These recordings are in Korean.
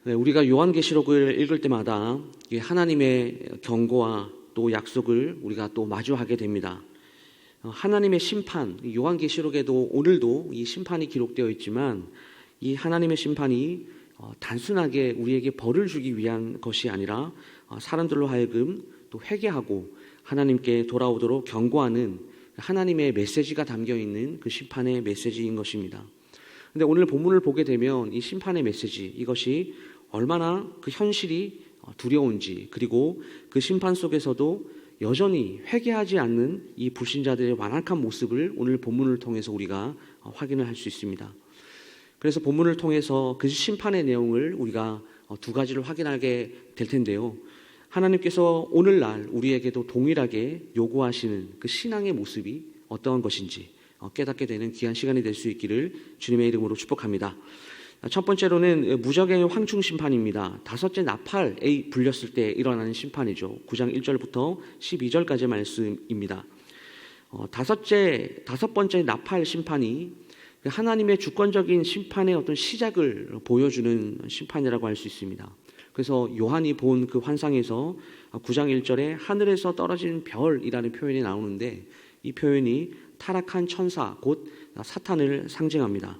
네, 우리가 요한계시록을 읽을 때마다 하나님의 경고와 또 약속을 우리가 또 마주하게 됩니다. 하나님의 심판, 요한계시록에도 오늘도 이 심판이 기록되어 있지만 이 하나님의 심판이 단순하게 우리에게 벌을 주기 위한 것이 아니라 사람들로 하여금 또 회개하고 하나님께 돌아오도록 경고하는 하나님의 메시지가 담겨 있는 그 심판의 메시지인 것입니다. 근데 오늘 본문을 보게 되면 이 심판의 메시지, 이것이 얼마나 그 현실이 두려운지, 그리고 그 심판 속에서도 여전히 회개하지 않는 이 불신자들의 완악한 모습을 오늘 본문을 통해서 우리가 확인을 할 수 있습니다. 그래서 본문을 통해서 그 심판의 내용을 우리가 두 가지를 확인하게 될 텐데요. 하나님께서 오늘날 우리에게도 동일하게 요구하시는 그 신앙의 모습이 어떠한 것인지 깨닫게 되는 귀한 시간이 될 수 있기를 주님의 이름으로 축복합니다. 첫 번째로는 무적행의 황충 심판입니다. 다섯째 나팔에 불렸을 때 일어나는 심판이죠. 9장 1절부터 12절까지 말씀입니다. 다섯 번째 나팔 심판이 하나님의 주권적인 심판의 어떤 시작을 보여주는 심판이라고 할 수 있습니다. 그래서 요한이 본 그 환상에서 9장 1절에 하늘에서 떨어진 별이라는 표현이 나오는데, 이 표현이 타락한 천사 곧 사탄을 상징합니다.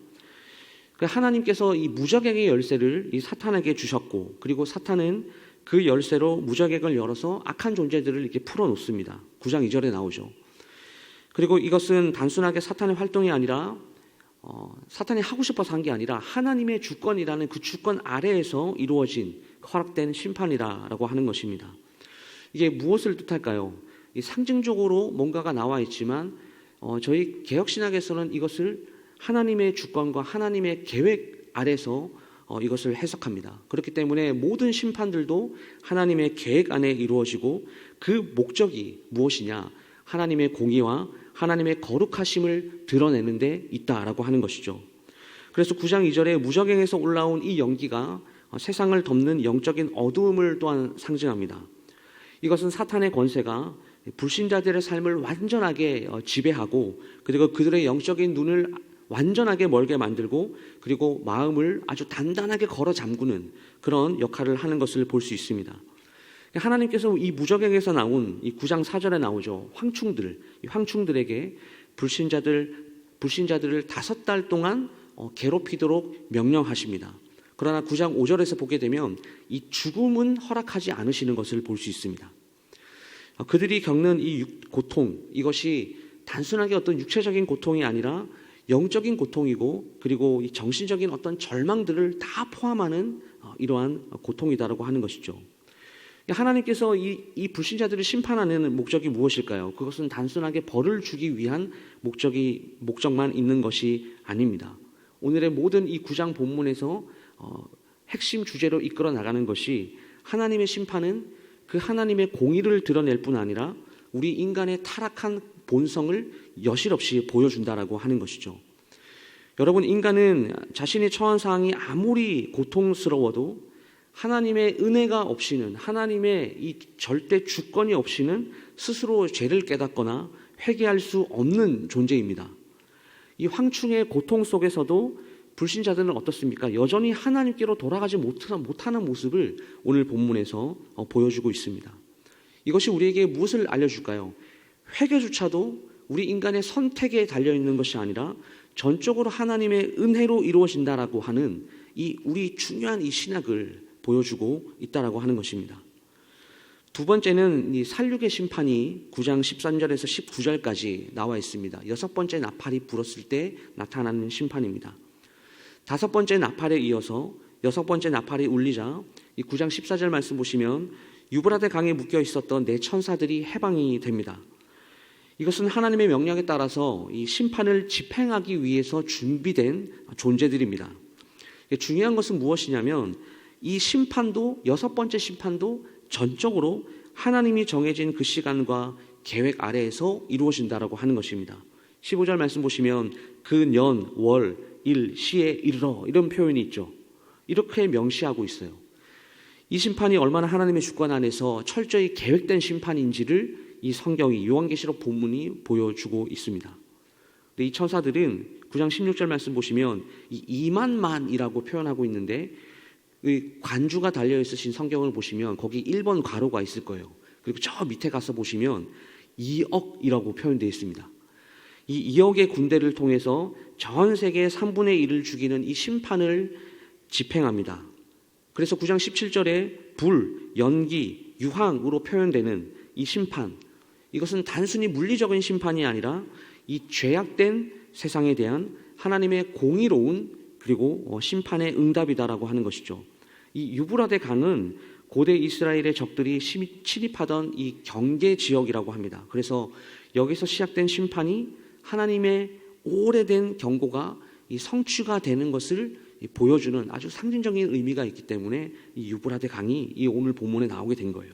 하나님께서 이 무적액의 열쇠를 이 사탄에게 주셨고, 그리고 사탄은 그 열쇠로 무적액을 열어서 악한 존재들을 이렇게 풀어놓습니다. 9장 2절에 나오죠. 그리고 이것은 단순하게 사탄의 활동이 아니라 사탄이 하고 싶어서 한 게 아니라 하나님의 주권이라는 그 주권 아래에서 이루어진 허락된 심판이라고 하는 것입니다. 이게 무엇을 뜻할까요? 이 상징적으로 뭔가가 나와 있지만 저희 개혁신학에서는 이것을 하나님의 주권과 하나님의 계획 아래서 이것을 해석합니다. 그렇기 때문에 모든 심판들도 하나님의 계획 안에 이루어지고, 그 목적이 무엇이냐? 하나님의 공의와 하나님의 거룩하심을 드러내는 데 있다라고 하는 것이죠. 그래서 9장 2절에 무적행에서 올라온 이 연기가 세상을 덮는 영적인 어두움을 또한 상징합니다. 이것은 사탄의 권세가 불신자들의 삶을 완전하게 지배하고, 그리고 그들의 영적인 눈을 완전하게 멀게 만들고, 그리고 마음을 아주 단단하게 걸어 잠그는 그런 역할을 하는 것을 볼 수 있습니다. 하나님께서 이 무적행에서 나온 이 9장 4절에 나오죠. 황충들, 이 황충들에게 불신자들을 5달 동안 괴롭히도록 명령하십니다. 그러나 9장 5절에서 보게 되면 이 죽음은 허락하지 않으시는 것을 볼 수 있습니다. 그들이 겪는 이 고통, 이것이 단순하게 어떤 육체적인 고통이 아니라 영적인 고통이고, 그리고 이 정신적인 어떤 절망들을 다 포함하는 이러한 고통이다라고 하는 것이죠. 하나님께서 이 불신자들을 심판하는 목적이 무엇일까요? 그것은 단순하게 벌을 주기 위한 목적만 있는 것이 아닙니다. 오늘의 모든 이 9장 본문에서 핵심 주제로 이끌어 나가는 것이, 하나님의 심판은 그 하나님의 공의를 드러낼 뿐 아니라 우리 인간의 타락한 본성을 여실없이 보여준다라고 하는 것이죠. 여러분, 인간은 자신이 처한 상황이 아무리 고통스러워도 하나님의 은혜가 없이는, 하나님의 이 절대 주권이 없이는 스스로 죄를 깨닫거나 회개할 수 없는 존재입니다. 이 황충의 고통 속에서도 불신자들은 어떻습니까? 여전히 하나님께로 돌아가지 못하는 모습을 오늘 본문에서 보여주고 있습니다. 이것이 우리에게 무엇을 알려줄까요? 회개조차도 우리 인간의 선택에 달려있는 것이 아니라 전적으로 하나님의 은혜로 이루어진다라고 하는 이 우리 중요한 이 신학을 보여주고 있다라고 하는 것입니다. 두 번째는 이 살육의 심판이 9장 13절에서 19절까지 나와 있습니다. 여섯 번째 나팔이 불었을 때 나타나는 심판입니다. 다섯 번째 나팔에 이어서 여섯 번째 나팔이 울리자 이 9장 14절 말씀 보시면 유브라데 강에 묶여 있었던 네 천사들이 해방이 됩니다. 이것은 하나님의 명령에 따라서 이 심판을 집행하기 위해서 준비된 존재들입니다. 중요한 것은 무엇이냐면, 이 심판도, 여섯 번째 심판도 전적으로 하나님이 정해진 그 시간과 계획 아래에서 이루어진다라고 하는 것입니다. 15절 말씀 보시면 그 년, 월, 일, 시에 이르러, 이런 표현이 있죠. 이렇게 명시하고 있어요. 이 심판이 얼마나 하나님의 주권 안에서 철저히 계획된 심판인지를 이 성경이, 요한계시록 본문이 보여주고 있습니다. 이 천사들은 9장 16절 말씀 보시면 이 2만만이라고 표현하고 있는데, 관주가 달려 있으신 성경을 보시면 거기 1번 괄호가 있을 거예요. 그리고 저 밑에 가서 보시면 2억이라고 표현되어 있습니다. 이 2억의 군대를 통해서 전 세계 3분의 1을 죽이는 이 심판을 집행합니다. 그래서 9장 17절에 불, 연기, 유황으로 표현되는 이 심판, 이것은 단순히 물리적인 심판이 아니라 이 죄악된 세상에 대한 하나님의 공의로운 그리고 심판의 응답이다라고 하는 것이죠. 이 유브라데 강은 고대 이스라엘의 적들이 침입하던 이 경계 지역이라고 합니다. 그래서 여기서 시작된 심판이 하나님의 오래된 경고가 이 성취가 되는 것을 보여주는 아주 상징적인 의미가 있기 때문에 이 유브라데 강이 이 오늘 본문에 나오게 된 거예요.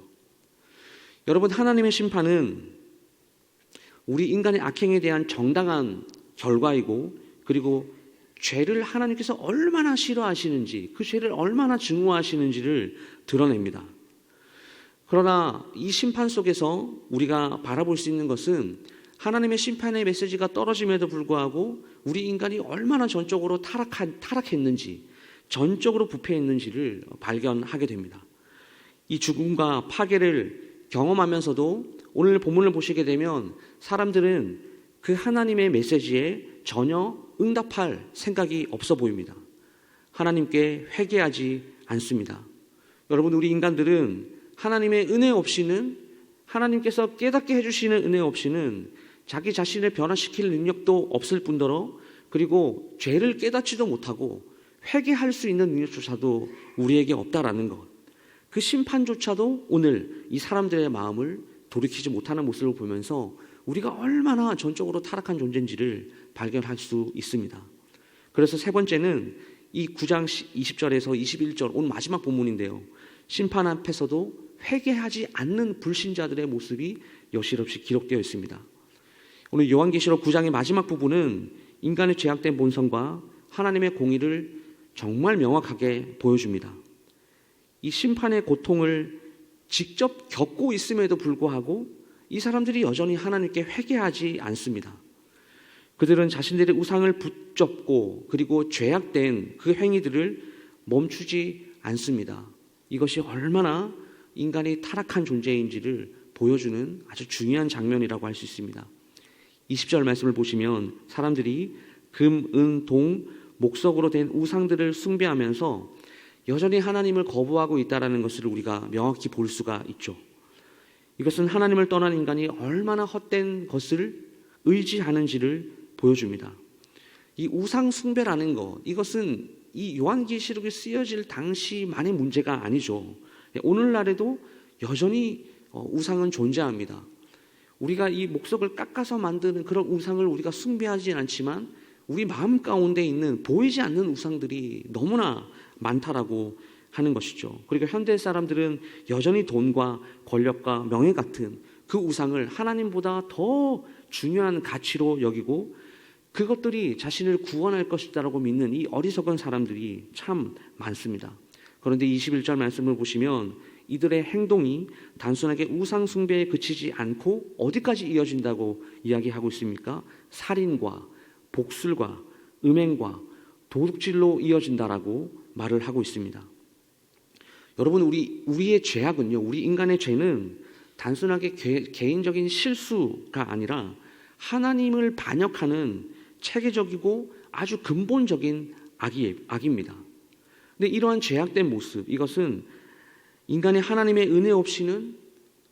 여러분, 하나님의 심판은 우리 인간의 악행에 대한 정당한 결과이고, 그리고 죄를 하나님께서 얼마나 싫어하시는지, 그 죄를 얼마나 증오하시는지를 드러냅니다. 그러나 이 심판 속에서 우리가 바라볼 수 있는 것은 하나님의 심판의 메시지가 떨어짐에도 불구하고 우리 인간이 얼마나 전적으로 타락했는지, 전적으로 부패했는지를 발견하게 됩니다. 이 죽음과 파괴를 경험하면서도 오늘 본문을 보시게 되면 사람들은 그 하나님의 메시지에 전혀 응답할 생각이 없어 보입니다. 하나님께 회개하지 않습니다. 여러분, 우리 인간들은 하나님의 은혜 없이는, 하나님께서 깨닫게 해주시는 은혜 없이는 자기 자신을 변화시킬 능력도 없을 뿐더러, 그리고 죄를 깨닫지도 못하고 회개할 수 있는 능력조차도 우리에게 없다라는 것, 그 심판조차도 오늘 이 사람들의 마음을 돌이키지 못하는 모습을 보면서 우리가 얼마나 전적으로 타락한 존재인지를 발견할 수 있습니다. 그래서 세 번째는 이 9장 20절에서 21절, 오늘 마지막 본문인데요, 심판 앞에서도 회개하지 않는 불신자들의 모습이 여실없이 기록되어 있습니다. 오늘 요한계시록 9장의 마지막 부분은 인간의 죄악된 본성과 하나님의 공의를 정말 명확하게 보여줍니다. 이 심판의 고통을 직접 겪고 있음에도 불구하고 이 사람들이 여전히 하나님께 회개하지 않습니다. 그들은 자신들의 우상을 붙잡고 그리고 죄악된 그 행위들을 멈추지 않습니다. 이것이 얼마나 인간이 타락한 존재인지를 보여주는 아주 중요한 장면이라고 할 수 있습니다. 20절 말씀을 보시면 사람들이 금, 은, 동, 목석으로 된 우상들을 숭배하면서 여전히 하나님을 거부하고 있다는 것을 우리가 명확히 볼 수가 있죠. 이것은 하나님을 떠난 인간이 얼마나 헛된 것을 의지하는지를 보여줍니다. 이 우상 숭배라는 것, 이것은 이 요한계시록에 쓰여질 당시만의 문제가 아니죠. 오늘날에도 여전히 우상은 존재합니다. 우리가 이 목석을 깎아서 만드는 그런 우상을 우리가 숭배하지는 않지만 우리 마음 가운데 있는 보이지 않는 우상들이 너무나 많다라고 하는 것이죠. 그리고 현대 사람들은 여전히 돈과 권력과 명예 같은 그 우상을 하나님보다 더 중요한 가치로 여기고 그것들이 자신을 구원할 것이다라고 믿는 이 어리석은 사람들이 참 많습니다. 그런데 21절 말씀을 보시면 이들의 행동이 단순하게 우상 숭배에 그치지 않고 어디까지 이어진다고 이야기하고 있습니까? 살인과 복술과 음행과 도둑질로 이어진다라고 말을 하고 있습니다. 여러분, 우리의 죄악은요, 우리 인간의 죄는 단순하게 개인적인 실수가 아니라 하나님을 반역하는 체계적이고 아주 근본적인 악입니다. 근데 이러한 죄악된 모습, 이것은 인간의 하나님의 은혜 없이는,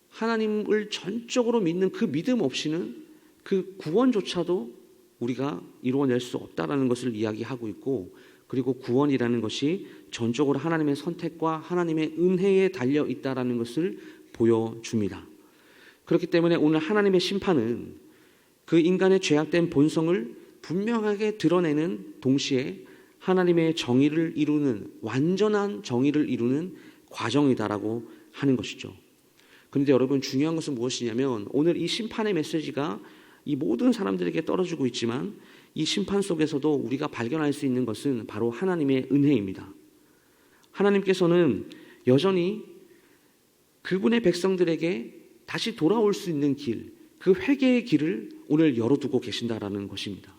하나님을 전적으로 믿는 그 믿음 없이는 그 구원조차도 우리가 이루어낼 수 없다라는 것을 이야기하고 있고, 그리고 구원이라는 것이 전적으로 하나님의 선택과 하나님의 은혜에 달려 있다라는 것을 보여줍니다. 그렇기 때문에 오늘 하나님의 심판은 그 인간의 죄악된 본성을 분명하게 드러내는 동시에 하나님의 정의를 이루는, 완전한 정의를 이루는 과정이다라고 하는 것이죠. 그런데 여러분, 중요한 것은 무엇이냐면 오늘 이 심판의 메시지가 이 모든 사람들에게 떨어지고 있지만 이 심판 속에서도 우리가 발견할 수 있는 것은 바로 하나님의 은혜입니다. 하나님께서는 여전히 그분의 백성들에게 다시 돌아올 수 있는 길, 그 회개의 길을 오늘 열어두고 계신다라는 것입니다.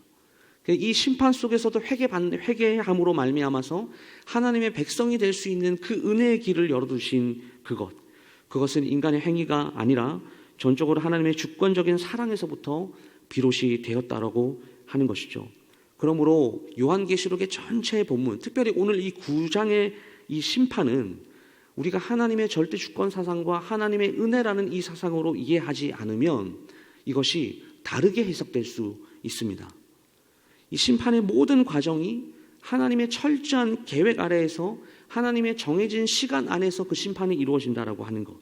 이 심판 속에서도 회개함으로 말미암아서 하나님의 백성이 될 수 있는 그 은혜의 길을 열어두신 그것은 인간의 행위가 아니라 전적으로 하나님의 주권적인 사랑에서부터 비롯이 되었다라고 하는 것이죠. 그러므로 요한계시록의 전체 본문, 특별히 오늘 이 9장의 이 심판은 우리가 하나님의 절대 주권 사상과 하나님의 은혜라는 이 사상으로 이해하지 않으면 이것이 다르게 해석될 수 있습니다. 이 심판의 모든 과정이 하나님의 철저한 계획 아래에서 하나님의 정해진 시간 안에서 그 심판이 이루어진다라고 하는 것.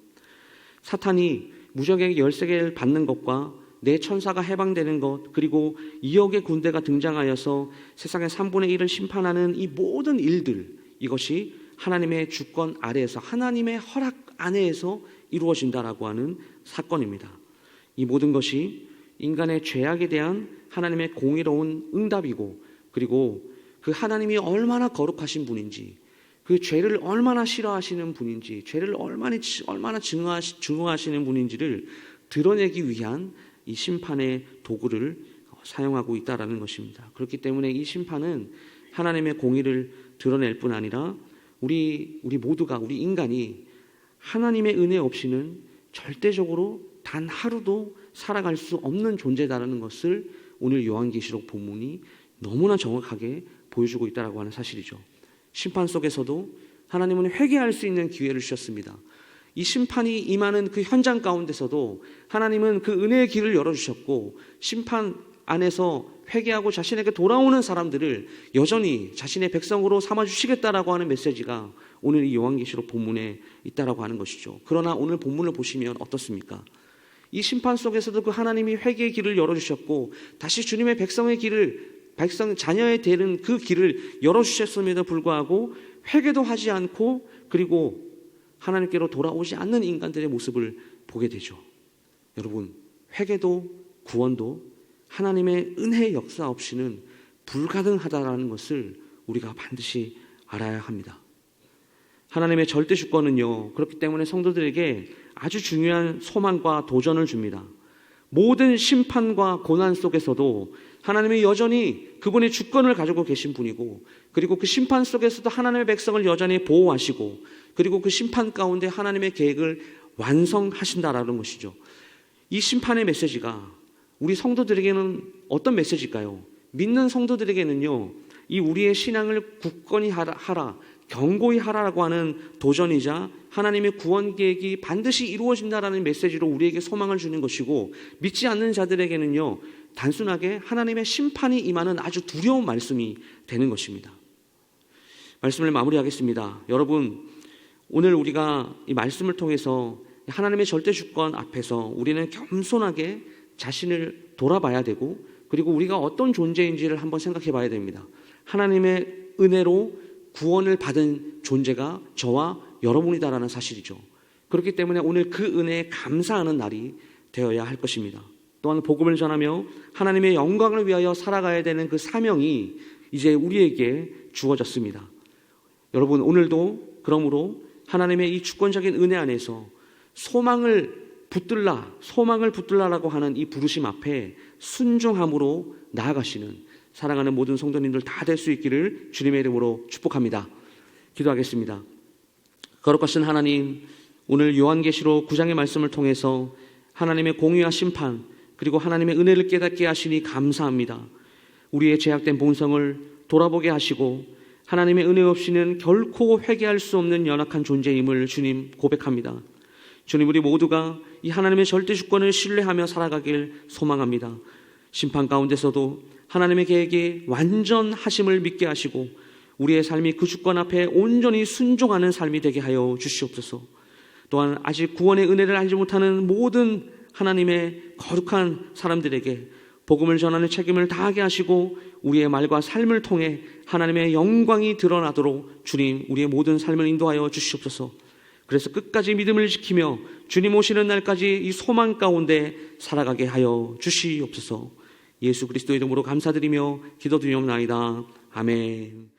사탄이 무적의 열쇠를 받는 것과 내 천사가 해방되는 것, 그리고 2억의 군대가 등장하여서 세상의 3분의 1을 심판하는 이 모든 일들, 이것이 하나님의 주권 아래에서 하나님의 허락 안에서 이루어진다라고 하는 사건입니다. 이 모든 것이 인간의 죄악에 대한 하나님의 공의로운 응답이고, 그리고 그 하나님이 얼마나 거룩하신 분인지, 그 죄를 얼마나 싫어하시는 분인지, 죄를 얼마나 증오하시는 분인지를 드러내기 위한 이 심판의 도구를 사용하고 있다라는 것입니다. 그렇기 때문에 이 심판은 하나님의 공의를 드러낼 뿐 아니라 우리 모두가, 우리 인간이 하나님의 은혜 없이는 절대적으로 단 하루도 살아갈 수 없는 존재다라는 것을 오늘 요한계시록 본문이 너무나 정확하게 보여주고 있다라고 하는 사실이죠. 심판 속에서도 하나님은 회개할 수 있는 기회를 주셨습니다. 이 심판이 임하는 그 현장 가운데서도 하나님은 그 은혜의 길을 열어주셨고, 심판 안에서 회개하고 자신에게 돌아오는 사람들을 여전히 자신의 백성으로 삼아주시겠다라고 하는 메시지가 오늘 이 요한계시록 본문에 있다라고 하는 것이죠. 그러나 오늘 본문을 보시면 어떻습니까? 이 심판 속에서도 그 하나님이 회개의 길을 열어주셨고, 다시 주님의 자녀에 되는 그 길을 열어주셨음에도 불구하고 회개도 하지 않고, 그리고 하나님께로 돌아오지 않는 인간들의 모습을 보게 되죠. 여러분, 회개도 구원도 하나님의 은혜의 역사 없이는 불가능하다라는 것을 우리가 반드시 알아야 합니다. 하나님의 절대 주권은요, 그렇기 때문에 성도들에게 아주 중요한 소망과 도전을 줍니다. 모든 심판과 고난 속에서도 하나님이 여전히 그분의 주권을 가지고 계신 분이고, 그리고 그 심판 속에서도 하나님의 백성을 여전히 보호하시고, 그리고 그 심판 가운데 하나님의 계획을 완성하신다라는 것이죠. 이 심판의 메시지가 우리 성도들에게는 어떤 메시지일까요? 믿는 성도들에게는요, 이 우리의 신앙을 굳건히 하라, 견고히 하라라고 하는 도전이자 하나님의 구원 계획이 반드시 이루어진다라는 메시지로 우리에게 소망을 주는 것이고, 믿지 않는 자들에게는요, 단순하게 하나님의 심판이 임하는 아주 두려운 말씀이 되는 것입니다. 말씀을 마무리하겠습니다. 여러분, 오늘 우리가 이 말씀을 통해서 하나님의 절대 주권 앞에서 우리는 겸손하게 자신을 돌아봐야 되고, 그리고 우리가 어떤 존재인지를 한번 생각해 봐야 됩니다. 하나님의 은혜로 구원을 받은 존재가 저와 여러분이다라는 사실이죠. 그렇기 때문에 오늘 그 은혜에 감사하는 날이 되어야 할 것입니다. 또한 복음을 전하며 하나님의 영광을 위하여 살아가야 되는 그 사명이 이제 우리에게 주어졌습니다. 여러분, 오늘도 그러므로 하나님의 이 주권적인 은혜 안에서 소망을 붙들라라고 하는 이 부르심 앞에 순종함으로 나아가시는 사랑하는 모든 성도님들 다 될 수 있기를 주님의 이름으로 축복합니다. 기도하겠습니다. 거룩하신 하나님, 오늘 요한계시록 9장의 말씀을 통해서 하나님의 공의와 심판, 그리고 하나님의 은혜를 깨닫게 하시니 감사합니다. 우리의 죄악된 본성을 돌아보게 하시고 하나님의 은혜 없이는 결코 회개할 수 없는 연약한 존재임을 주님 고백합니다. 주님, 우리 모두가 이 하나님의 절대 주권을 신뢰하며 살아가길 소망합니다. 심판 가운데서도 하나님의 계획이 완전하심을 믿게 하시고 우리의 삶이 그 주권 앞에 온전히 순종하는 삶이 되게 하여 주시옵소서. 또한 아직 구원의 은혜를 알지 못하는 모든 하나님의 거룩한 사람들에게 복음을 전하는 책임을 다하게 하시고 우리의 말과 삶을 통해 하나님의 영광이 드러나도록 주님, 우리의 모든 삶을 인도하여 주시옵소서. 그래서 끝까지 믿음을 지키며 주님 오시는 날까지 이 소망 가운데 살아가게 하여 주시옵소서. 예수 그리스도 이름으로 감사드리며 기도드리옵나이다. 아멘.